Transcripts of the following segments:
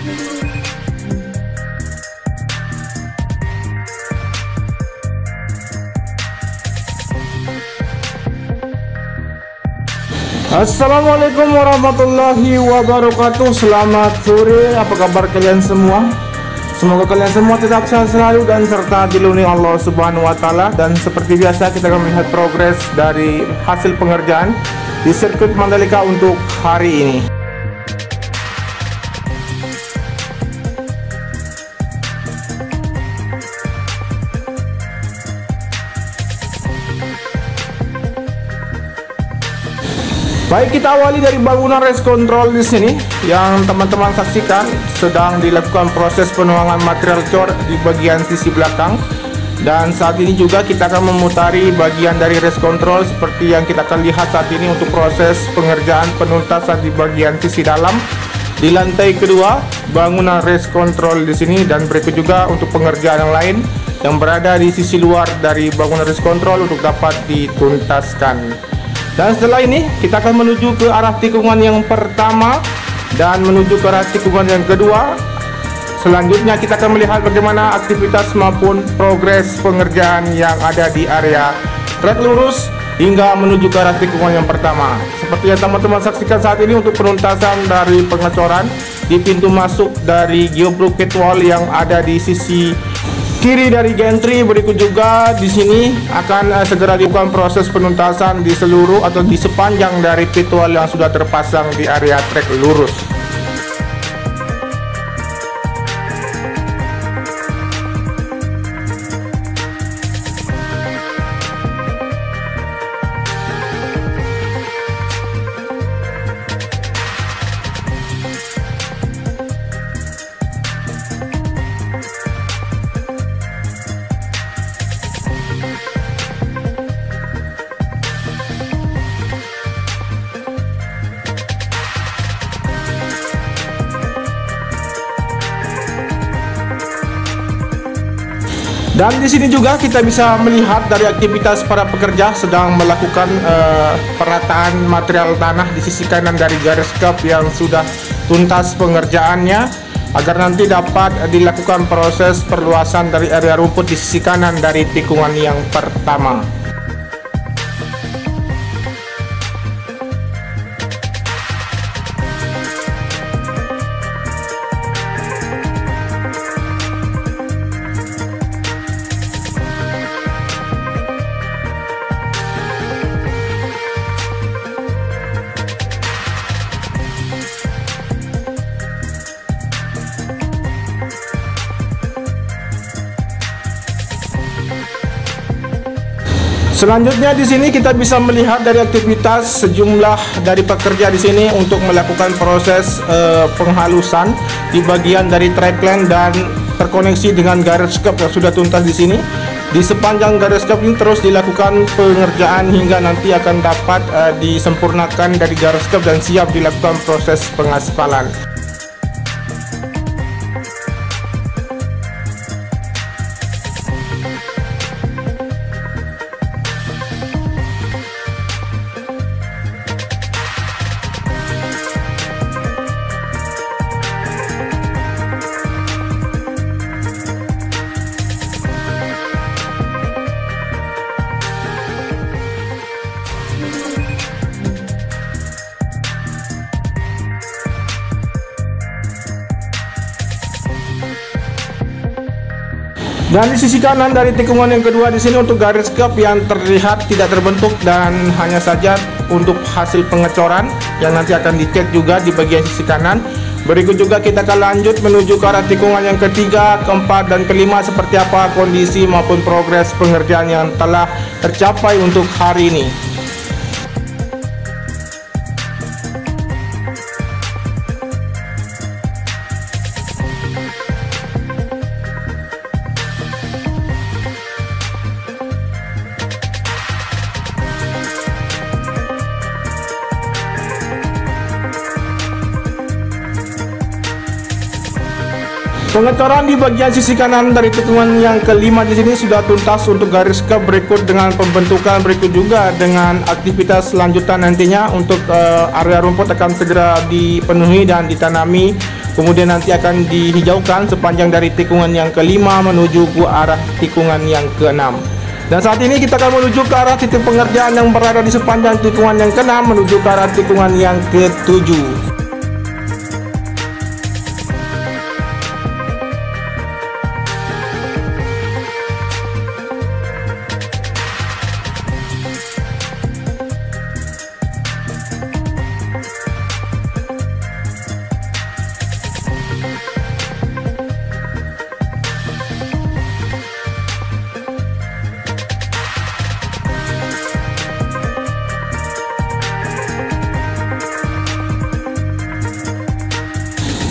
Assalamualaikum warahmatullahi wabarakatuh. Selamat sore, apa kabar kalian semua? Semoga kalian semua tetap sehat selalu dan serta dilindungi Allah Subhanahu wa taala. Dan seperti biasa kita akan melihat progres dari hasil pengerjaan di sirkuit Mandalika untuk hari ini. Baik, kita awali dari bangunan race control di sini yang teman-teman saksikan sedang dilakukan proses penuangan material cor di bagian sisi belakang. Dan saat ini juga kita akan memutari bagian dari race control seperti yang kita akan lihat saat ini untuk proses pengerjaan penuntasan di bagian sisi dalam di lantai kedua bangunan race control di sini, dan berikut juga untuk pengerjaan yang lain yang berada di sisi luar dari bangunan race control untuk dapat dituntaskan. Dan setelah ini kita akan menuju ke arah tikungan yang pertama dan menuju ke arah tikungan yang kedua. Selanjutnya kita akan melihat bagaimana aktivitas maupun progres pengerjaan yang ada di area trek lurus hingga menuju ke arah tikungan yang pertama. Seperti yang teman-teman saksikan saat ini untuk penuntasan dari pengecoran di pintu masuk dari geoblok pitwall yang ada di sisi kiri dari gantry. Berikut juga di sini akan segera dilakukan proses penuntasan di seluruh atau di sepanjang dari pitwall yang sudah terpasang di area trek lurus. Dan di sini juga kita bisa melihat dari aktivitas para pekerja sedang melakukan perataan material tanah di sisi kanan dari garis kap yang sudah tuntas pengerjaannya, agar nanti dapat dilakukan proses perluasan dari area rumput di sisi kanan dari tikungan yang pertama. Selanjutnya di sini kita bisa melihat dari aktivitas sejumlah dari pekerja di sini untuk melakukan proses penghalusan di bagian dari trackline dan terkoneksi dengan garis kap yang sudah tuntas di sini. Di sepanjang garis kap ini terus dilakukan pengerjaan hingga nanti akan dapat disempurnakan dari garis kap dan siap dilakukan proses pengaspalan. Dan di sisi kanan dari tikungan yang kedua di sini untuk garis kap yang terlihat tidak terbentuk dan hanya saja untuk hasil pengecoran yang nanti akan dicek juga di bagian sisi kanan. Berikut juga kita akan lanjut menuju ke arah tikungan yang ketiga, keempat, dan kelima seperti apa kondisi maupun progres pengerjaan yang telah tercapai untuk hari ini. Pengecoran di bagian sisi kanan dari tikungan yang kelima di sini sudah tuntas untuk garis kap. Berikut dengan pembentukan berikut juga dengan aktivitas lanjutan nantinya untuk area rumput akan segera dipenuhi dan ditanami kemudian nanti akan dihijaukan sepanjang dari tikungan yang ke-5 menuju ke arah tikungan yang ke-6. Dan saat ini kita akan menuju ke arah titik pengerjaan yang berada di sepanjang tikungan yang ke-6 menuju ke arah tikungan yang ke-7.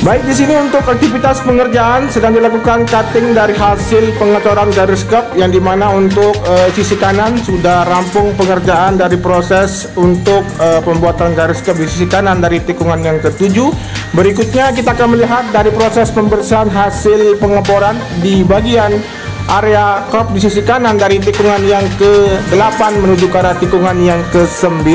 Baik, di sini untuk aktivitas pengerjaan sedang dilakukan cutting dari hasil pengecoran garis kerb, yang dimana untuk sisi kanan sudah rampung pengerjaan dari proses untuk pembuatan garis kerb di sisi kanan dari tikungan yang ke-7. Berikutnya kita akan melihat dari proses pembersihan hasil pengeboran di bagian area kerb di sisi kanan dari tikungan yang ke-8 menuju ke arah tikungan yang ke-9.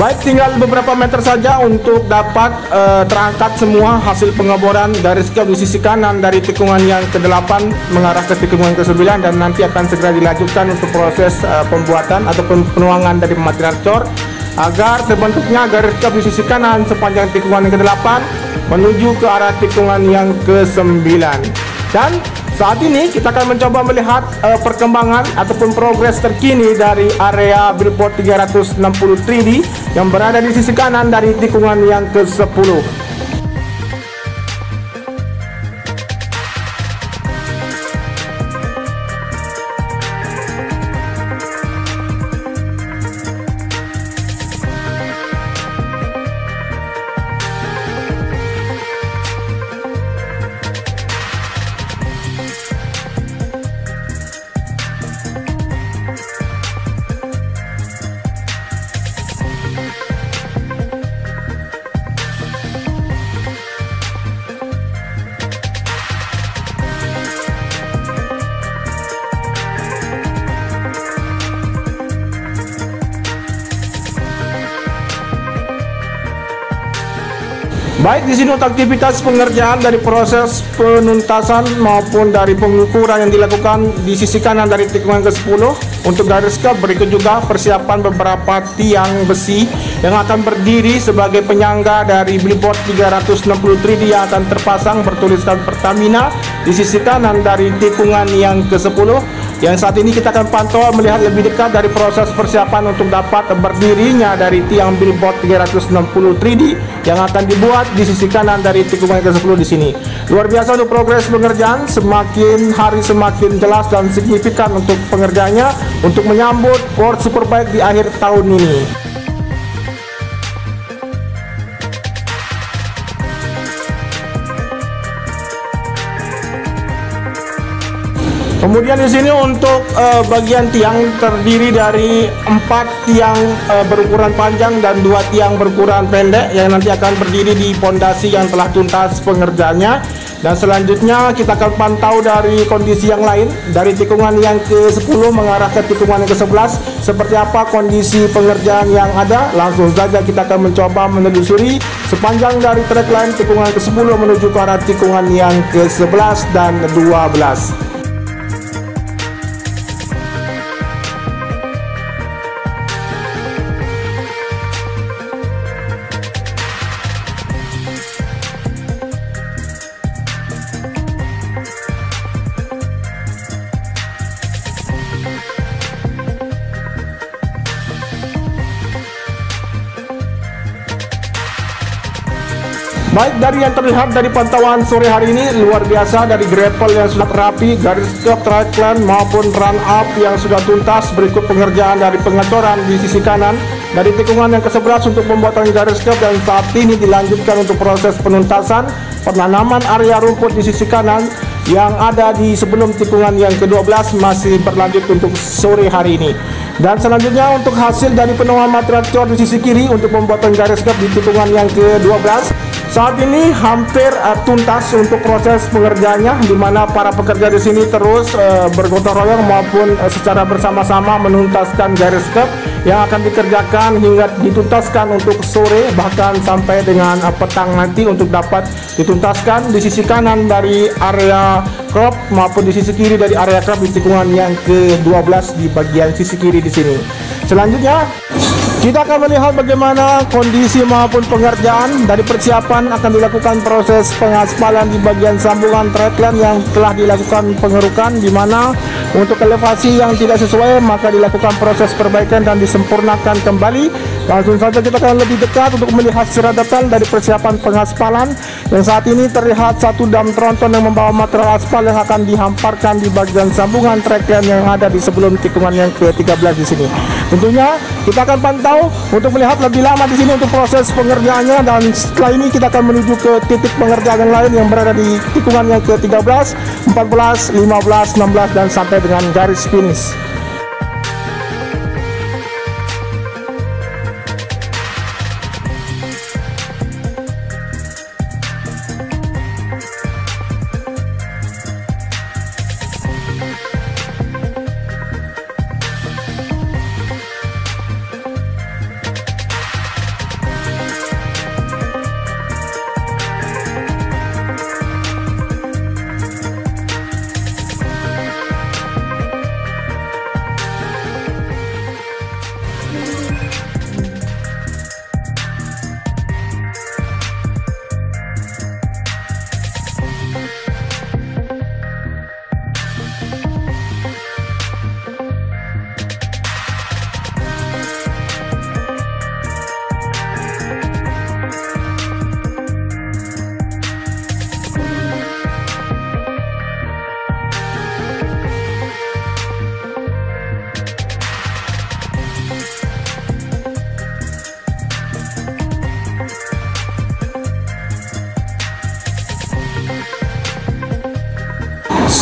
Baik, tinggal beberapa meter saja untuk dapat terangkat semua hasil pengeboran garis kerb di sisi kanan dari tikungan yang ke-8 mengarah ke tikungan ke-9, dan nanti akan segera dilanjutkan untuk proses pembuatan ataupun penuangan dari material cor agar terbentuknya garis kerb di sisi kanan sepanjang tikungan yang ke-8 menuju ke arah tikungan yang ke-9. Dan saat ini kita akan mencoba melihat perkembangan ataupun progres terkini dari area billboard 360 3D yang berada di sisi kanan dari tikungan yang ke-10. Baik, di sini untuk aktivitas pengerjaan dari proses penuntasan maupun dari pengukuran yang dilakukan di sisi kanan dari tikungan ke-10 untuk garis kerb. Berikut juga persiapan beberapa tiang besi yang akan berdiri sebagai penyangga dari billboard 360 3D yang akan terpasang bertuliskan Pertamina di sisi kanan dari tikungan yang ke-10. Yang saat ini kita akan pantau melihat lebih dekat dari proses persiapan untuk dapat berdirinya dari tiang billboard 360 3D yang akan dibuat di sisi kanan dari tikungan ke-10 di sini. Luar biasa untuk progres pengerjaan, semakin hari semakin jelas dan signifikan untuk pengerjaannya untuk menyambut World Superbike di akhir tahun ini. Kemudian di sini untuk bagian tiang terdiri dari 4 tiang berukuran panjang dan 2 tiang berukuran pendek yang nanti akan berdiri di pondasi yang telah tuntas pengerjaannya. Dan selanjutnya kita akan pantau dari kondisi yang lain dari tikungan yang ke-10 mengarah ke tikungan yang ke-11 seperti apa kondisi pengerjaan yang ada. Langsung saja kita akan mencoba menelusuri sepanjang dari track line tikungan ke-10 menuju ke arah tikungan yang ke-11 dan 12. Baik, dari yang terlihat dari pantauan sore hari ini, luar biasa dari gravel yang sudah rapi, garis kerb trackline maupun run up yang sudah tuntas. Berikut pengerjaan dari pengecoran di sisi kanan dari tikungan yang ke-11 untuk pembuatan garis kerb, dan saat ini dilanjutkan untuk proses penuntasan penanaman area rumput di sisi kanan yang ada di sebelum tikungan yang ke-12 masih berlanjut untuk sore hari ini. Dan selanjutnya untuk hasil dari penuaan material cor di sisi kiri untuk pembuatan garis kap di tikungan yang ke-12 saat ini hampir tuntas untuk proses pengerjaannya, di mana para pekerja di sini terus bergotong royong maupun secara bersama-sama menuntaskan garis kap yang akan dikerjakan hingga dituntaskan untuk sore, bahkan sampai dengan petang nanti untuk dapat dituntaskan di sisi kanan dari area crop maupun di sisi kiri dari area crop di tikungan yang ke-12 di bagian sisi kiri di sini. Selanjutnya kita akan melihat bagaimana kondisi maupun pengerjaan dari persiapan akan dilakukan proses pengaspalan di bagian sambungan trackline yang telah dilakukan pengerukan, di mana untuk elevasi yang tidak sesuai maka dilakukan proses perbaikan dan disempurnakan kembali. Langsung saja kita akan lebih dekat untuk melihat secara detail dari persiapan pengaspalan yang saat ini terlihat satu dam tronton yang membawa material aspal yang akan dihamparkan di bagian sambungan trackline yang ada di sebelum tikungan yang ke-13 di sini. Tentunya kita akan pantau untuk melihat lebih lama di sini untuk proses pengerjaannya, dan setelah ini kita akan menuju ke titik pengerjaan yang lain yang berada di tikungan yang ke-13, 14, 15, 16 dan sampai dengan garis finish.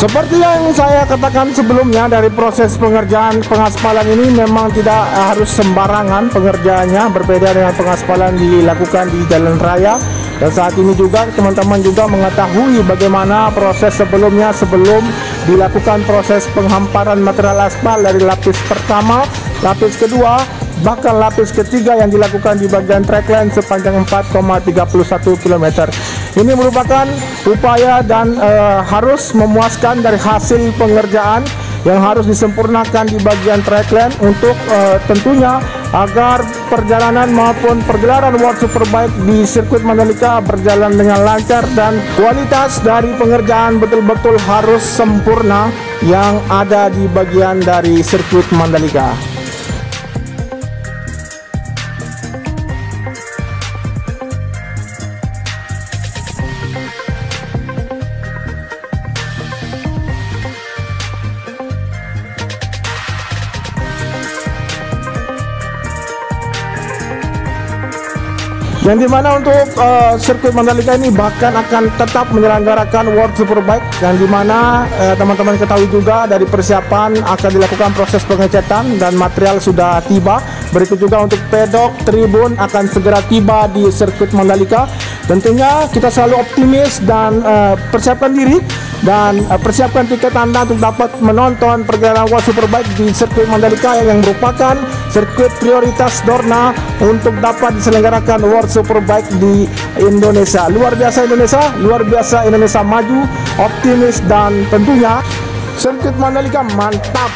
Seperti yang saya katakan sebelumnya, dari proses pengerjaan pengaspalan ini memang tidak harus sembarangan pengerjaannya, berbeda dengan pengaspalan dilakukan di jalan raya. Dan saat ini juga teman-teman juga mengetahui bagaimana proses sebelumnya sebelum dilakukan proses penghamparan material aspal dari lapis pertama, lapis kedua, bahkan lapis ketiga yang dilakukan di bagian trackline sepanjang 4,31 km. Ini merupakan upaya dan harus memuaskan dari hasil pengerjaan yang harus disempurnakan di bagian trackline untuk tentunya agar perjalanan maupun pergelaran World Superbike di sirkuit Mandalika berjalan dengan lancar dan kualitas dari pengerjaan betul-betul harus sempurna yang ada di bagian dari sirkuit Mandalika. Yang dimana untuk sirkuit Mandalika ini bahkan akan tetap menyelenggarakan World Superbike, yang dimana teman-teman ketahui juga dari persiapan akan dilakukan proses pengecetan dan material sudah tiba. Berikut juga untuk pedok, tribun akan segera tiba di sirkuit Mandalika. Tentunya kita selalu optimis dan persiapkan diri dan persiapkan tiket Anda untuk dapat menonton perjalanan World Superbike di sirkuit Mandalika yang merupakan sirkuit prioritas Dorna untuk dapat diselenggarakan World Superbike di Indonesia. Luar biasa Indonesia, luar biasa Indonesia maju, optimis, dan tentunya sirkuit Mandalika mantap.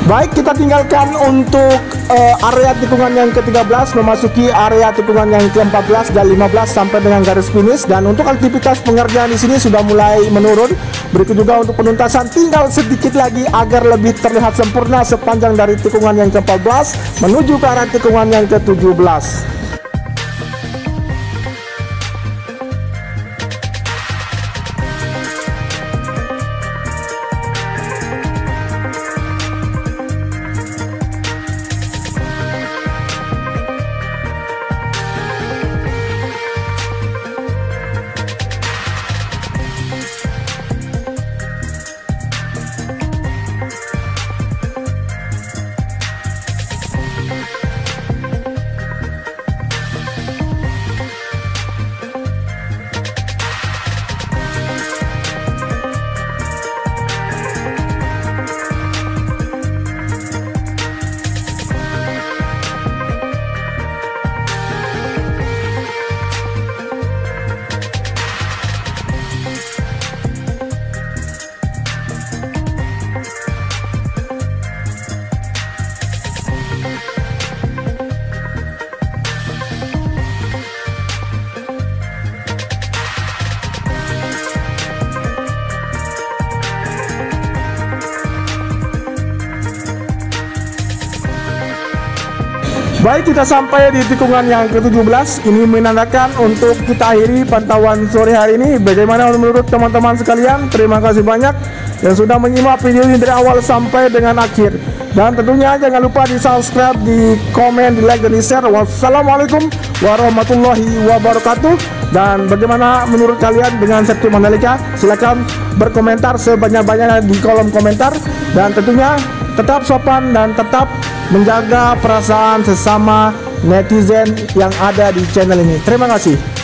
Baik, kita tinggalkan untuk area tikungan yang ke-13 memasuki area tikungan yang ke-14 dan 15 sampai dengan garis finish. Dan untuk aktivitas pengerjaan di sini sudah mulai menurun. Berikut juga untuk penuntasan, tinggal sedikit lagi agar lebih terlihat sempurna sepanjang dari tikungan yang ke-14 menuju ke arah tikungan yang ke-17. Baik, kita sampai di tikungan yang ke-17. Ini menandakan untuk kita akhiri pantauan sore hari ini. Bagaimana menurut teman-teman sekalian? Terima kasih banyak yang sudah menyimak video ini dari awal sampai dengan akhir. Dan tentunya jangan lupa di subscribe, di komen, di like, dan di share. Wassalamualaikum warahmatullahi wabarakatuh. Dan bagaimana menurut kalian dengan sirkuit Mandalika? Silahkan berkomentar sebanyak-banyaknya di kolom komentar. Dan tentunya tetap sopan dan tetap menjaga perasaan sesama netizen yang ada di channel ini. Terima kasih.